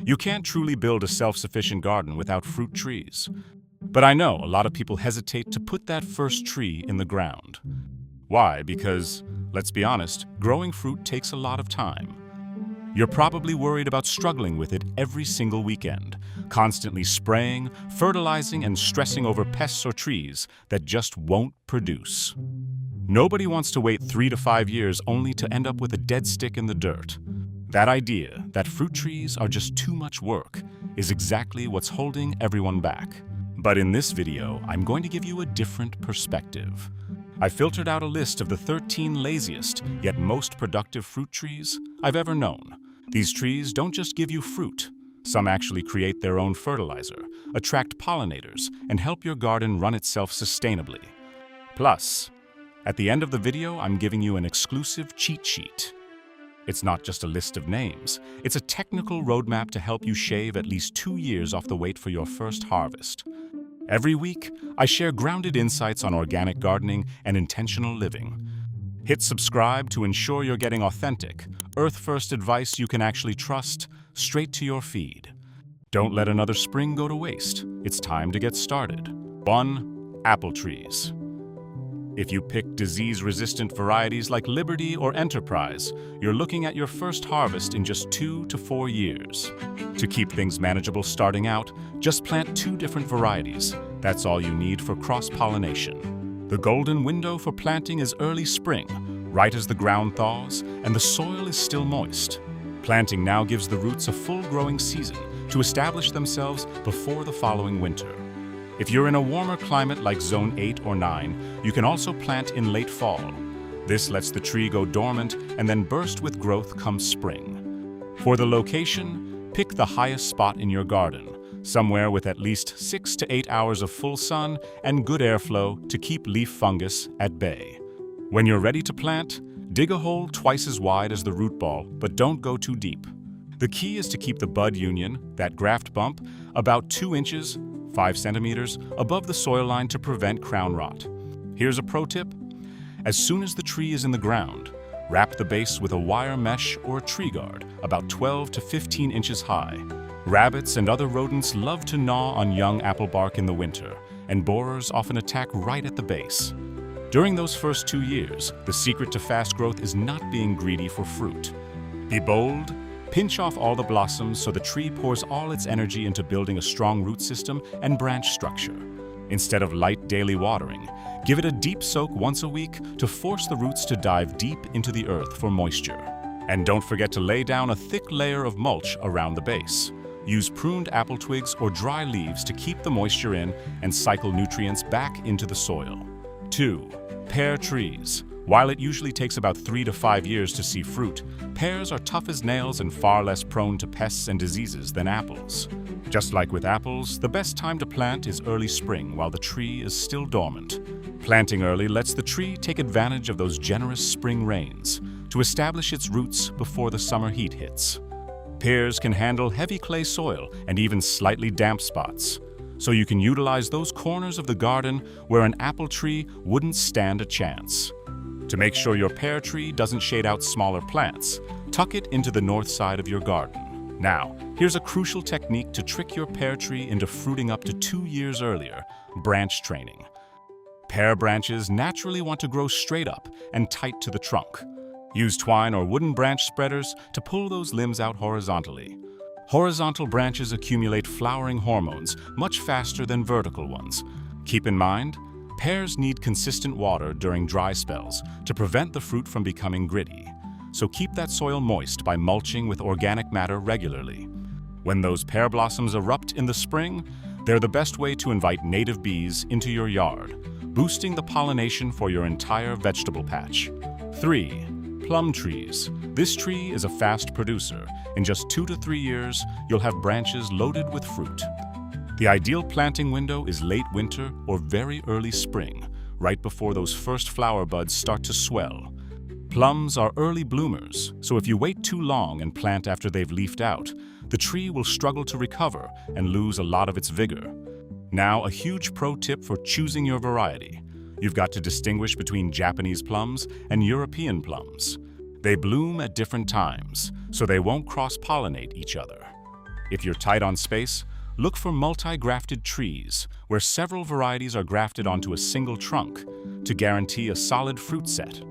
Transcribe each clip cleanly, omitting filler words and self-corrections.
You can't truly build a self-sufficient garden without fruit trees. But I know a lot of people hesitate to put that first tree in the ground. Why? Because, let's be honest, growing fruit takes a lot of time. You're probably worried about struggling with it every single weekend, constantly spraying, fertilizing, and stressing over pests or trees that just won't produce. Nobody wants to wait 3 to 5 years only to end up with a dead stick in the dirt. That idea that fruit trees are just too much work is exactly what's holding everyone back. But in this video, I'm going to give you a different perspective. I filtered out a list of the 13 laziest, yet most productive fruit trees I've ever known. These trees don't just give you fruit. Some actually create their own fertilizer, attract pollinators, and help your garden run itself sustainably. Plus, at the end of the video, I'm giving you an exclusive cheat sheet. It's not just a list of names. It's a technical roadmap to help you shave at least 2 years off the wait for your first harvest. Every week, I share grounded insights on organic gardening and intentional living. Hit subscribe to ensure you're getting authentic, earth-first advice you can actually trust straight to your feed. Don't let another spring go to waste. It's time to get started. 1. Apple trees. If you pick disease-resistant varieties like Liberty or Enterprise, you're looking at your first harvest in just 2 to 4 years. To keep things manageable starting out, just plant 2 different varieties. That's all you need for cross-pollination. The golden window for planting is early spring, right as the ground thaws and the soil is still moist. Planting now gives the roots a full growing season to establish themselves before the following winter. If you're in a warmer climate like Zone 8 or 9, you can also plant in late fall. This lets the tree go dormant and then burst with growth come spring. For the location, pick the highest spot in your garden, somewhere with at least 6 to 8 hours of full sun and good airflow to keep leaf fungus at bay. When you're ready to plant, dig a hole twice as wide as the root ball, but don't go too deep. The key is to keep the bud union, that graft bump, about 2 inches, 5 centimeters, above the soil line to prevent crown rot. Here's a pro tip. As soon as the tree is in the ground, wrap the base with a wire mesh or a tree guard, about 12 to 15 inches high. Rabbits and other rodents love to gnaw on young apple bark in the winter, and borers often attack right at the base. During those first 2 years, the secret to fast growth is not being greedy for fruit. Be bold, pinch off all the blossoms so the tree pours all its energy into building a strong root system and branch structure. Instead of light daily watering, give it a deep soak once a week to force the roots to dive deep into the earth for moisture. And don't forget to lay down a thick layer of mulch around the base. Use pruned apple twigs or dry leaves to keep the moisture in and cycle nutrients back into the soil. 2. Pear trees. While it usually takes about 3 to 5 years to see fruit, pears are tough as nails and far less prone to pests and diseases than apples. Just like with apples, the best time to plant is early spring while the tree is still dormant. Planting early lets the tree take advantage of those generous spring rains to establish its roots before the summer heat hits. Pears can handle heavy clay soil and even slightly damp spots, so you can utilize those corners of the garden where an apple tree wouldn't stand a chance. To make sure your pear tree doesn't shade out smaller plants, tuck it into the north side of your garden. Now, here's a crucial technique to trick your pear tree into fruiting up to 2 years earlier: branch training. Pear branches naturally want to grow straight up and tight to the trunk. Use twine or wooden branch spreaders to pull those limbs out horizontally. Horizontal branches accumulate flowering hormones much faster than vertical ones. Keep in mind, pears need consistent water during dry spells to prevent the fruit from becoming gritty. So keep that soil moist by mulching with organic matter regularly. When those pear blossoms erupt in the spring, they're the best way to invite native bees into your yard, boosting the pollination for your entire vegetable patch. 3. Plum trees. This tree is a fast producer. In just 2 to 3 years, you'll have branches loaded with fruit. The ideal planting window is late winter or very early spring, right before those first flower buds start to swell. Plums are early bloomers, so if you wait too long and plant after they've leafed out, the tree will struggle to recover and lose a lot of its vigor. Now, a huge pro tip for choosing your variety. You've got to distinguish between Japanese plums and European plums. They bloom at different times, so they won't cross-pollinate each other. If you're tight on space, look for multi-grafted trees, where several varieties are grafted onto a single trunk to guarantee a solid fruit set.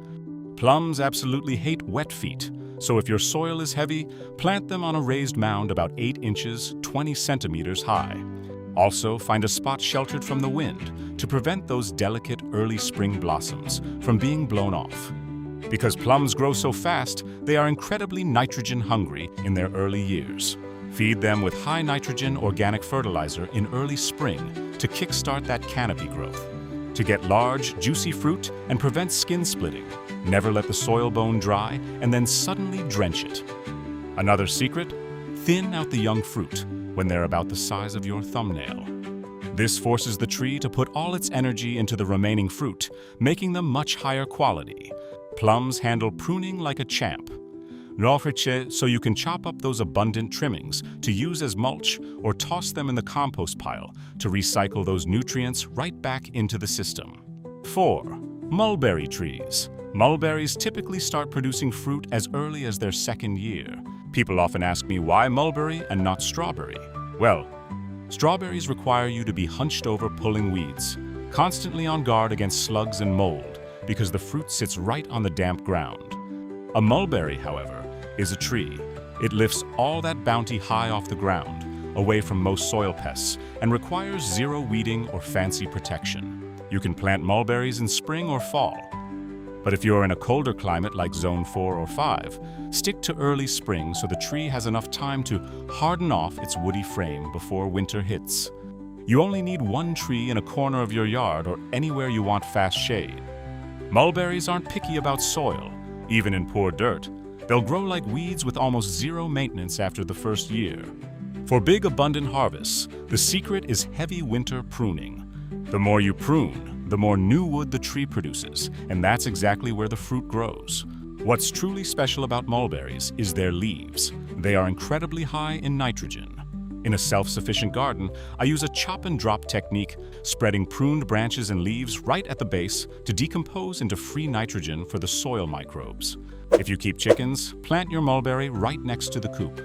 Plums absolutely hate wet feet, so if your soil is heavy, plant them on a raised mound about 8 inches, 20 centimeters high. Also, find a spot sheltered from the wind to prevent those delicate early spring blossoms from being blown off. Because plums grow so fast, they are incredibly nitrogen hungry in their early years. Feed them with high nitrogen organic fertilizer in early spring to kickstart that canopy growth. To get large, juicy fruit and prevent skin splitting, never let the soil bone dry and then suddenly drench it. Another secret: thin out the young fruit when they're about the size of your thumbnail. This forces the tree to put all its energy into the remaining fruit, making them much higher quality. Plums handle pruning like a champ. So you can chop up those abundant trimmings to use as mulch or toss them in the compost pile to recycle those nutrients right back into the system. 4. Mulberry trees. Mulberries typically start producing fruit as early as their second year. People often ask me why mulberry and not strawberry. Well, strawberries require you to be hunched over pulling weeds, constantly on guard against slugs and mold, because the fruit sits right on the damp ground. A mulberry, however, is a tree. It lifts all that bounty high off the ground, away from most soil pests, and requires zero weeding or fancy protection. You can plant mulberries in spring or fall. But if you're in a colder climate like Zone 4 or 5, stick to early spring so the tree has enough time to harden off its woody frame before winter hits. You only need one tree in a corner of your yard or anywhere you want fast shade. Mulberries aren't picky about soil, even in poor dirt. They'll grow like weeds with almost zero maintenance after the first year. For big, abundant harvests, the secret is heavy winter pruning. The more you prune, the more new wood the tree produces, and that's exactly where the fruit grows. What's truly special about mulberries is their leaves. They are incredibly high in nitrogen. In a self-sufficient garden, I use a chop-and-drop technique, spreading pruned branches and leaves right at the base to decompose into free nitrogen for the soil microbes. If you keep chickens, plant your mulberry right next to the coop.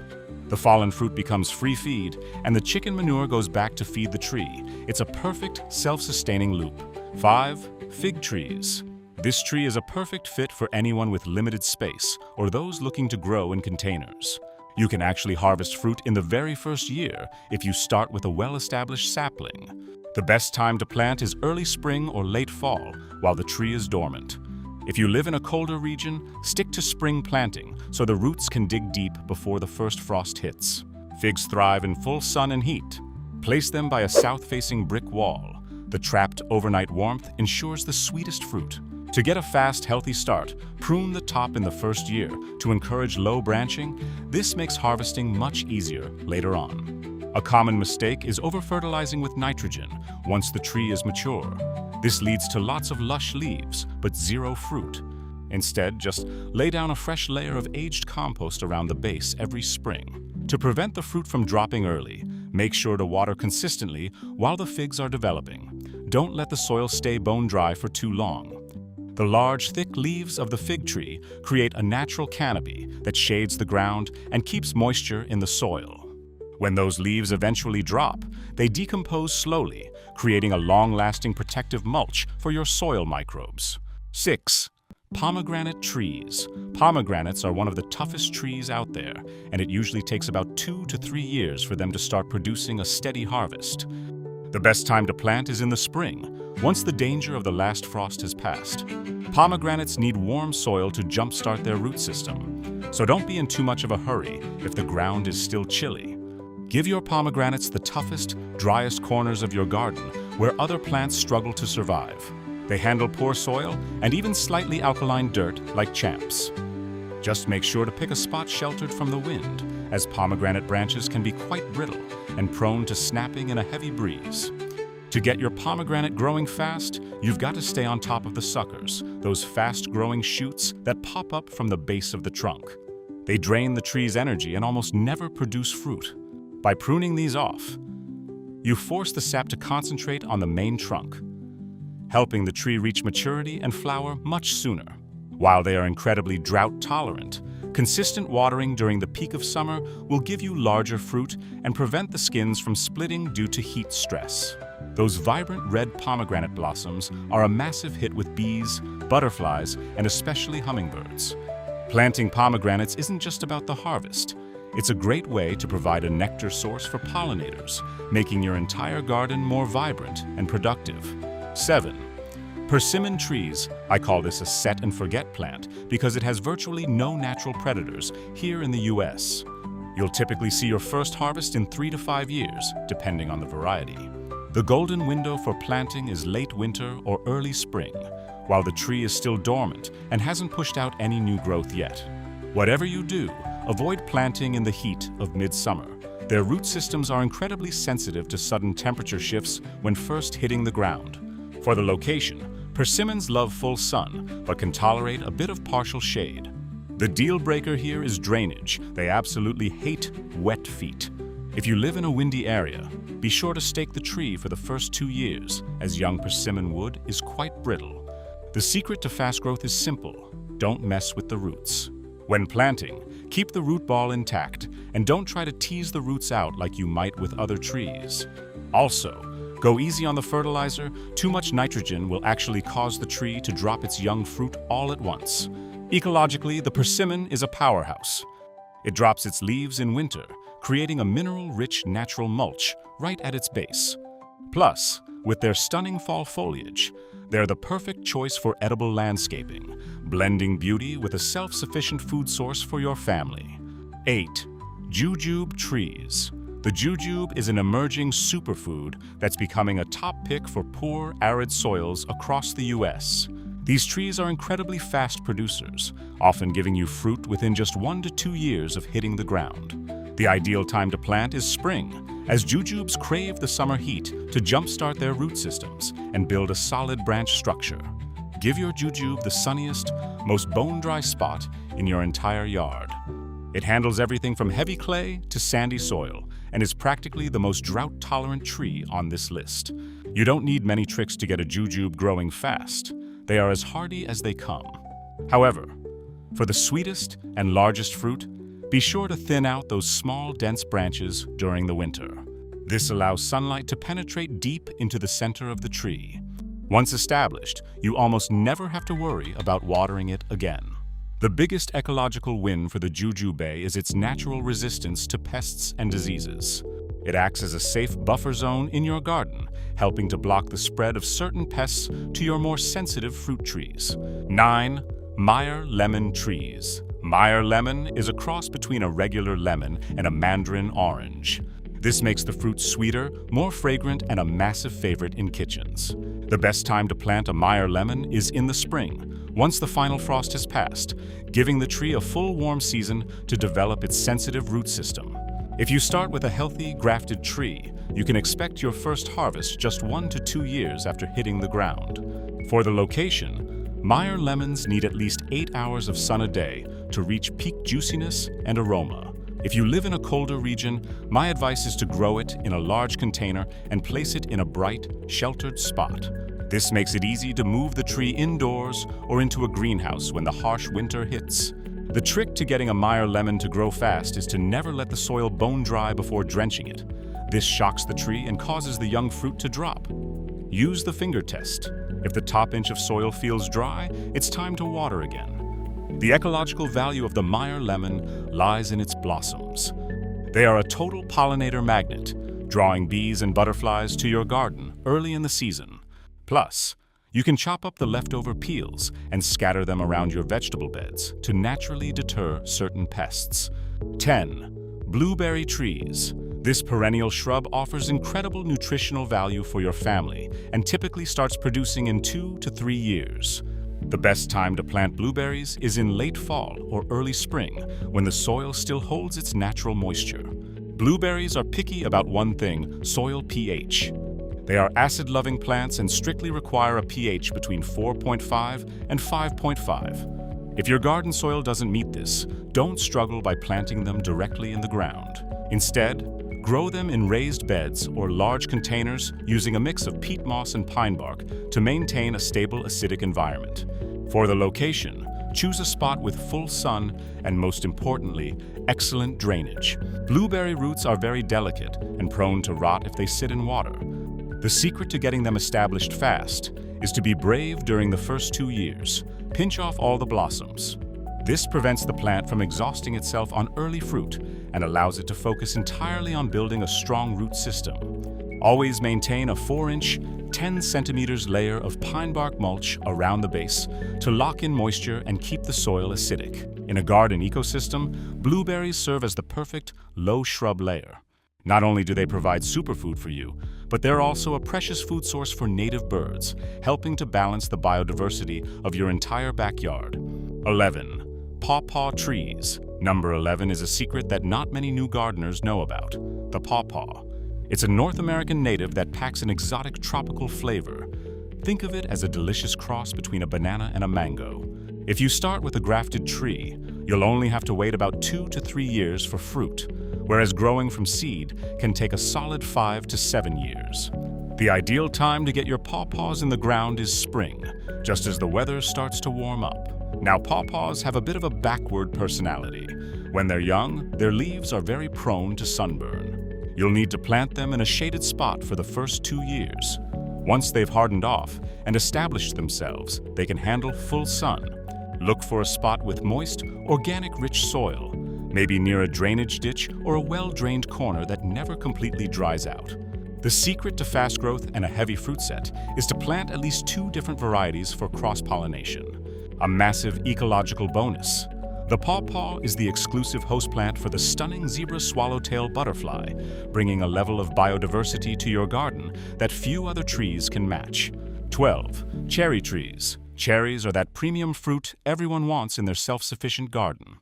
The fallen fruit becomes free feed, and the chicken manure goes back to feed the tree. It's a perfect self-sustaining loop. 5. Fig trees. This tree is a perfect fit for anyone with limited space or those looking to grow in containers. You can actually harvest fruit in the very first year if you start with a well-established sapling. The best time to plant is early spring or late fall, while the tree is dormant. If you live in a colder region, stick to spring planting so the roots can dig deep before the first frost hits. Figs thrive in full sun and heat. Place them by a south-facing brick wall. The trapped overnight warmth ensures the sweetest fruit. To get a fast, healthy start, prune the top in the first year to encourage low branching. This makes harvesting much easier later on. A common mistake is over-fertilizing with nitrogen once the tree is mature. This leads to lots of lush leaves, but zero fruit. Instead, just lay down a fresh layer of aged compost around the base every spring. To prevent the fruit from dropping early, make sure to water consistently while the figs are developing. Don't let the soil stay bone dry for too long. The large, thick leaves of the fig tree create a natural canopy that shades the ground and keeps moisture in the soil. When those leaves eventually drop, they decompose slowly, creating a long-lasting protective mulch for your soil microbes. 6. Pomegranate trees. Pomegranates are one of the toughest trees out there, and it usually takes about 2 to 3 years for them to start producing a steady harvest. The best time to plant is in the spring, once the danger of the last frost has passed. Pomegranates need warm soil to jumpstart their root system, so don't be in too much of a hurry if the ground is still chilly. Give your pomegranates the toughest, driest corners of your garden where other plants struggle to survive. They handle poor soil and even slightly alkaline dirt like champs. Just make sure to pick a spot sheltered from the wind, as pomegranate branches can be quite brittle and prone to snapping in a heavy breeze. To get your pomegranate growing fast, you've got to stay on top of the suckers, those fast-growing shoots that pop up from the base of the trunk. They drain the tree's energy and almost never produce fruit. By pruning these off, you force the sap to concentrate on the main trunk, helping the tree reach maturity and flower much sooner. While they are incredibly drought-tolerant, Consistent watering during the peak of summer will give you larger fruit and prevent the skins from splitting due to heat stress. Those vibrant red pomegranate blossoms are a massive hit with bees, butterflies, and especially hummingbirds. Planting pomegranates isn't just about the harvest. It's a great way to provide a nectar source for pollinators, making your entire garden more vibrant and productive. 7. Persimmon trees. I call this a set and forget plant because it has virtually no natural predators here in the US. You'll typically see your first harvest in 3 to 5 years, depending on the variety. The golden window for planting is late winter or early spring, while the tree is still dormant and hasn't pushed out any new growth yet. Whatever you do, avoid planting in the heat of midsummer. Their root systems are incredibly sensitive to sudden temperature shifts when first hitting the ground. For the location, persimmons love full sun, but can tolerate a bit of partial shade. The deal breaker here is drainage. They absolutely hate wet feet. If you live in a windy area, be sure to stake the tree for the first 2 years, as young persimmon wood is quite brittle. The secret to fast growth is simple. Don't mess with the roots. When planting, keep the root ball intact and don't try to tease the roots out like you might with other trees. Also, go easy on the fertilizer. Too much nitrogen will actually cause the tree to drop its young fruit all at once. Ecologically, the persimmon is a powerhouse. It drops its leaves in winter, creating a mineral-rich natural mulch right at its base. Plus, with their stunning fall foliage, they're the perfect choice for edible landscaping, blending beauty with a self-sufficient food source for your family. 8. Jujube Trees. The jujube is an emerging superfood that's becoming a top pick for poor, arid soils across the US. These trees are incredibly fast producers, often giving you fruit within just 1 to 2 years of hitting the ground. The ideal time to plant is spring, as jujubes crave the summer heat to jumpstart their root systems and build a solid branch structure. Give your jujube the sunniest, most bone-dry spot in your entire yard. It handles everything from heavy clay to sandy soil and is practically the most drought-tolerant tree on this list. You don't need many tricks to get a jujube growing fast. They are as hardy as they come. However, for the sweetest and largest fruit, be sure to thin out those small, dense branches during the winter. This allows sunlight to penetrate deep into the center of the tree. Once established, you almost never have to worry about watering it again. The biggest ecological win for the jujube is its natural resistance to pests and diseases. It acts as a safe buffer zone in your garden, helping to block the spread of certain pests to your more sensitive fruit trees. 9. Meyer lemon trees. Meyer lemon is a cross between a regular lemon and a mandarin orange. This makes the fruit sweeter, more fragrant, and a massive favorite in kitchens. The best time to plant a Meyer lemon is in the spring, once the final frost has passed, giving the tree a full warm season to develop its sensitive root system. If you start with a healthy, grafted tree, you can expect your first harvest just 1 to 2 years after hitting the ground. For the location, Meyer lemons need at least 8 hours of sun a day to reach peak juiciness and aroma. If you live in a colder region, my advice is to grow it in a large container and place it in a bright, sheltered spot. This makes it easy to move the tree indoors or into a greenhouse when the harsh winter hits. The trick to getting a Meyer lemon to grow fast is to never let the soil bone dry before drenching it. This shocks the tree and causes the young fruit to drop. Use the finger test. If the top inch of soil feels dry, it's time to water again. The ecological value of the Meyer lemon lies in its blossoms. They are a total pollinator magnet, drawing bees and butterflies to your garden early in the season. Plus, you can chop up the leftover peels and scatter them around your vegetable beds to naturally deter certain pests. 10. Blueberry trees. This perennial shrub offers incredible nutritional value for your family and typically starts producing in 2 to 3 years. The best time to plant blueberries is in late fall or early spring, when the soil still holds its natural moisture. Blueberries are picky about one thing: soil pH. They are acid-loving plants and strictly require a pH between 4.5 and 5.5. If your garden soil doesn't meet this, don't struggle by planting them directly in the ground. Instead, grow them in raised beds or large containers using a mix of peat moss and pine bark to maintain a stable acidic environment. For the location, choose a spot with full sun and, most importantly, excellent drainage. Blueberry roots are very delicate and prone to rot if they sit in water. The secret to getting them established fast is to be brave during the first 2 years. Pinch off all the blossoms. This prevents the plant from exhausting itself on early fruit and allows it to focus entirely on building a strong root system. Always maintain a 4-inch, 10 centimeters layer of pine bark mulch around the base to lock in moisture and keep the soil acidic. In a garden ecosystem, blueberries serve as the perfect low shrub layer. Not only do they provide superfood for you, but they're also a precious food source for native birds, helping to balance the biodiversity of your entire backyard. 11. Pawpaw Trees. Number 11 is a secret that not many new gardeners know about: the pawpaw. It's a North American native that packs an exotic tropical flavor. Think of it as a delicious cross between a banana and a mango. If you start with a grafted tree, you'll only have to wait about 2 to 3 years for fruit, whereas growing from seed can take a solid 5 to 7 years. The ideal time to get your pawpaws in the ground is spring, just as the weather starts to warm up. Now, pawpaws have a bit of a backward personality. When they're young, their leaves are very prone to sunburn. You'll need to plant them in a shaded spot for the first 2 years. Once they've hardened off and established themselves, they can handle full sun. Look for a spot with moist, organic-rich soil, maybe near a drainage ditch or a well-drained corner that never completely dries out. The secret to fast growth and a heavy fruit set is to plant at least 2 different varieties for cross-pollination. A massive ecological bonus. The pawpaw is the exclusive host plant for the stunning zebra swallowtail butterfly, bringing a level of biodiversity to your garden that few other trees can match. 12. Cherry trees. Cherries are that premium fruit everyone wants in their self-sufficient garden.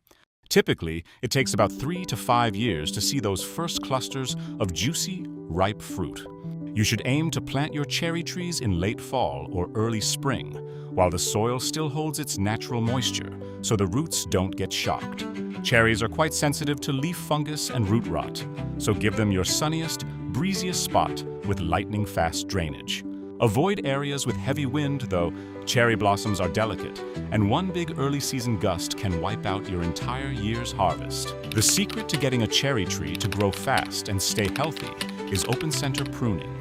Typically, it takes about 3 to 5 years to see those first clusters of juicy, ripe fruit. You should aim to plant your cherry trees in late fall or early spring, while the soil still holds its natural moisture, so the roots don't get shocked. Cherries are quite sensitive to leaf fungus and root rot, so give them your sunniest, breeziest spot with lightning-fast drainage. Avoid areas with heavy wind, though. Cherry blossoms are delicate, and one big early-season gust can wipe out your entire year's harvest. The secret to getting a cherry tree to grow fast and stay healthy is open-center pruning.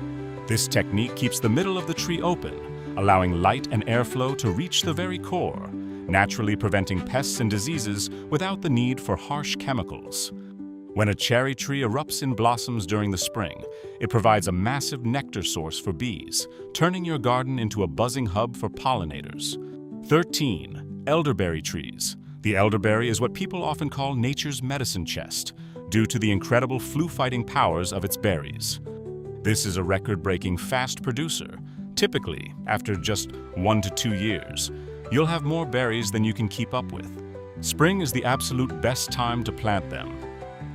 This technique keeps the middle of the tree open, allowing light and airflow to reach the very core, naturally preventing pests and diseases without the need for harsh chemicals. When a cherry tree erupts in blossoms during the spring, it provides a massive nectar source for bees, turning your garden into a buzzing hub for pollinators. 13. Elderberry trees. The elderberry is what people often call nature's medicine chest, due to the incredible flu-fighting powers of its berries. This is a record-breaking fast producer. Typically, after just 1 to 2 years, you'll have more berries than you can keep up with. Spring is the absolute best time to plant them.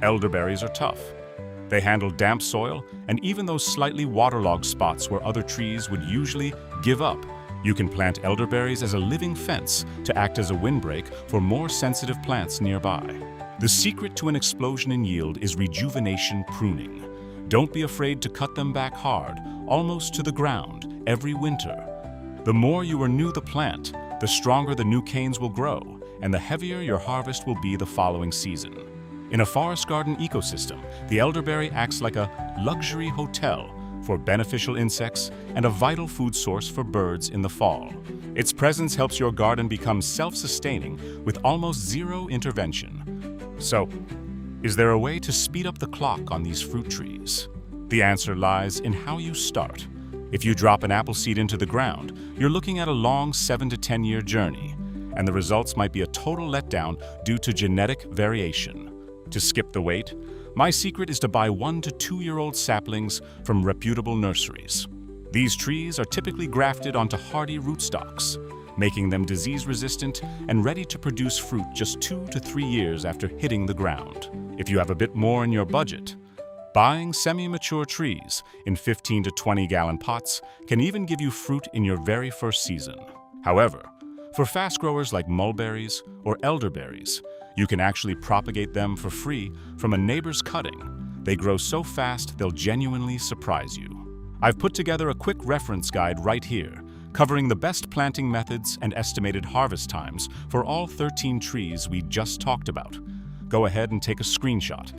Elderberries are tough. They handle damp soil, and even those slightly waterlogged spots where other trees would usually give up, you can plant elderberries as a living fence to act as a windbreak for more sensitive plants nearby. The secret to an explosion in yield is rejuvenation pruning. Don't be afraid to cut them back hard, almost to the ground, every winter. The more you renew the plant, the stronger the new canes will grow, and the heavier your harvest will be the following season. In a forest garden ecosystem, the elderberry acts like a luxury hotel for beneficial insects and a vital food source for birds in the fall. Its presence helps your garden become self-sustaining with almost zero intervention. So, is there a way to speed up the clock on these fruit trees? The answer lies in how you start. If you drop an apple seed into the ground, you're looking at a long 7 to 10 year journey, and the results might be a total letdown due to genetic variation. To skip the wait, my secret is to buy 1 to 2-year-old saplings from reputable nurseries. These trees are typically grafted onto hardy rootstocks, making them disease-resistant and ready to produce fruit just 2 to 3 years after hitting the ground. If you have a bit more in your budget, buying semi-mature trees in 15 to 20-gallon pots can even give you fruit in your very first season. However, for fast growers like mulberries or elderberries, you can actually propagate them for free from a neighbor's cutting. They grow so fast they'll genuinely surprise you. I've put together a quick reference guide right here, covering the best planting methods and estimated harvest times for all 13 trees we just talked about. Go ahead and take a screenshot,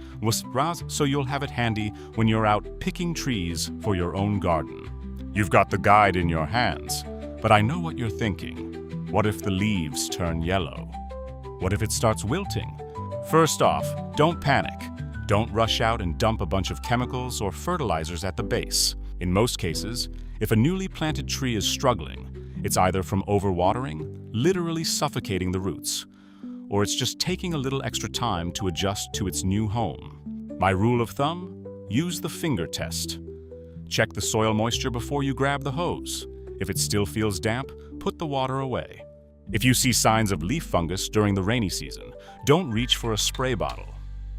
so you'll have it handy when you're out picking trees for your own garden. You've got the guide in your hands, but I know what you're thinking. What if the leaves turn yellow? What if it starts wilting? First off, don't panic. Don't rush out and dump a bunch of chemicals or fertilizers at the base. In most cases, if a newly planted tree is struggling, it's either from overwatering, literally suffocating the roots, or it's just taking a little extra time to adjust to its new home. My rule of thumb? Use the finger test. Check the soil moisture before you grab the hose. If it still feels damp, put the water away. If you see signs of leaf fungus during the rainy season, don't reach for a spray bottle.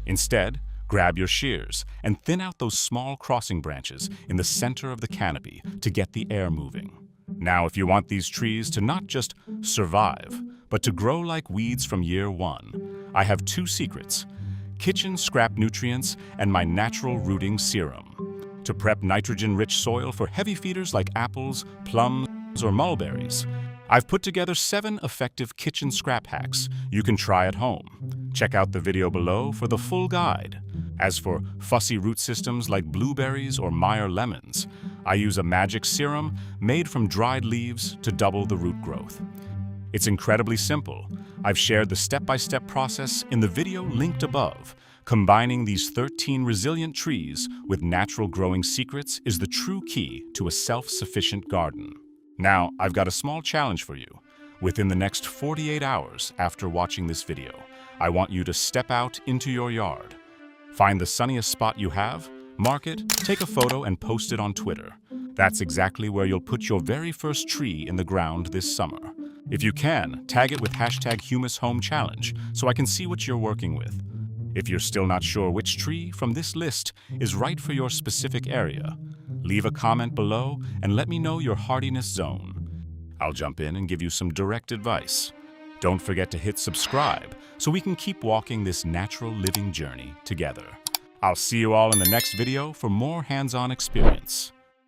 Instead, grab your shears and thin out those small crossing branches in the center of the canopy to get the air moving. Now, if you want these trees to not just survive, but to grow like weeds from year one, I have two secrets: kitchen scrap nutrients and my natural rooting serum. To prep nitrogen-rich soil for heavy feeders like apples, plums, or mulberries, I've put together 7 effective kitchen scrap hacks you can try at home. Check out the video below for the full guide. As for fussy root systems like blueberries or Meyer lemons, I use a magic serum made from dried leaves to double the root growth. It's incredibly simple. I've shared the step-by-step process in the video linked above. Combining these 13 resilient trees with natural growing secrets is the true key to a self-sufficient garden. Now, I've got a small challenge for you. Within the next 48 hours after watching this video, I want you to step out into your yard. Find the sunniest spot you have, mark it, take a photo, and post it on Twitter. That's exactly where you'll put your very first tree in the ground this summer. If you can, tag it with #HumusHomeChallenge so I can see what you're working with. If you're still not sure which tree from this list is right for your specific area, leave a comment below and let me know your hardiness zone. I'll jump in and give you some direct advice. Don't forget to hit subscribe so we can keep walking this natural living journey together. I'll see you all in the next video for more hands-on experience.